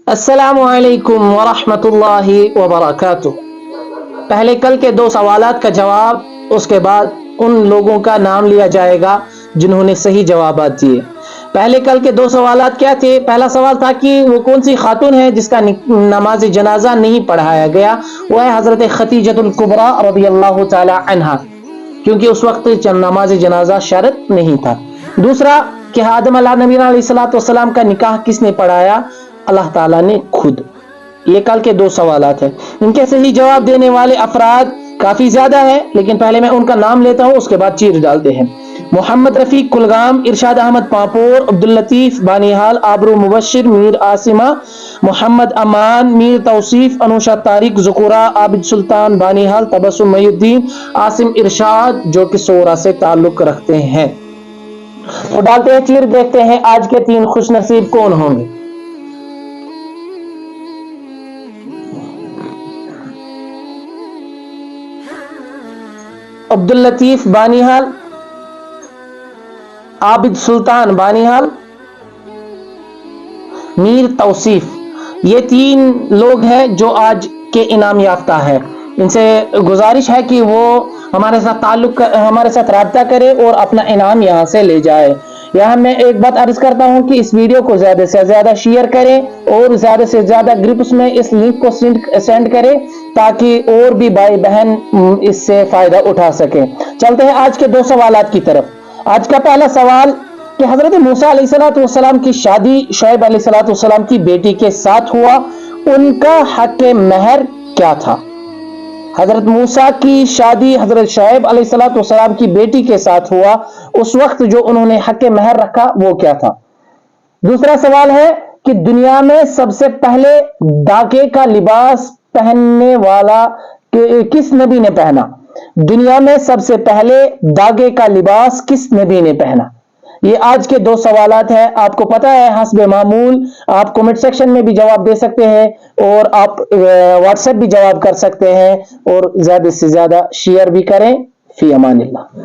السلام علیکم ورحمۃ اللہ وبرکاتہ۔ پہلے کل کے دو سوالات کا جواب، اس کے بعد ان لوگوں کا نام لیا جائے گا جنہوں نے صحیح جوابات دیے۔ پہلے کل کے دو سوالات کیا تھے؟ پہلا سوال تھا کہ وہ کون سی خاتون ہے جس کا نماز جنازہ نہیں پڑھایا گیا؟ وہ ہے حضرت خدیجۃ الکبریٰ رضی اللہ تعالی عنہا، کیونکہ اس وقت نماز جنازہ شرط نہیں تھا۔ دوسرا کہ آدم علیہ نبی علیہ الصلوۃ والسلام کا نکاح کس نے پڑھایا؟ اللہ تعالیٰ نے خود۔ یہ کل کے دو سوالات ہیں، ان کے صحیح جواب دینے والے افراد کافی زیادہ ہیں، لیکن پہلے میں ان کا نام لیتا ہوں، اس کے بعد چیر ڈالتے ہیں۔ محمد رفیق کلگام، ارشاد احمد پاپور، عبداللطیف بانیحال، آبرو مبشر، میر عاصمہ، محمد امان، میر توصیف، انوشا طارق ذکورہ، عابد سلطان بانیحال، تبسم محی الدین، عاصم ارشاد جو کہ سورہ سے تعلق رکھتے ہیں۔ تو ڈالتے ہیں چیر، دیکھتے ہیں آج کے تین خوش نصیب کون ہوں گے۔ عبداللطیف بانیحال، عابد سلطان بانیحال، میر توصیف، یہ تین لوگ ہیں جو آج کے انعام یافتہ ہے۔ ان سے گزارش ہے کہ وہ ہمارے ساتھ رابطہ کرے اور اپنا انعام یہاں سے لے جائے۔ یہاں میں ایک بات عرض کرتا ہوں کہ اس ویڈیو کو زیادہ سے زیادہ شیئر کریں اور زیادہ سے زیادہ گروپس میں اس لنک کو سینڈ کریں تاکہ اور بھی بھائی بہن اس سے فائدہ اٹھا سکیں۔ چلتے ہیں آج کے دو سوالات کی طرف۔ آج کا پہلا سوال کہ حضرت موسیٰ علیہ السلام کی شادی شعیب علیہ السلام کی بیٹی کے ساتھ ہوا، ان کا حق مہر کیا تھا؟ حضرت موسیٰ کی شادی حضرت شعیب علیہ السلام کی بیٹی کے ساتھ ہوا، اس وقت جو انہوں نے حق مہر رکھا وہ کیا تھا؟ دوسرا سوال ہے کہ دنیا میں سب سے پہلے داغے کا لباس پہننے والا کس نبی نے پہنا؟ دنیا میں سب سے پہلے داغے کا لباس کس نبی نے پہنا؟ یہ آج کے دو سوالات ہیں۔ آپ کو پتا ہے حسب معمول آپ کمنٹ سیکشن میں بھی جواب دے سکتے ہیں اور آپ واٹس ایپ بھی جواب کر سکتے ہیں، اور زیادہ سے زیادہ شیئر بھی کریں۔ فی امان اللہ۔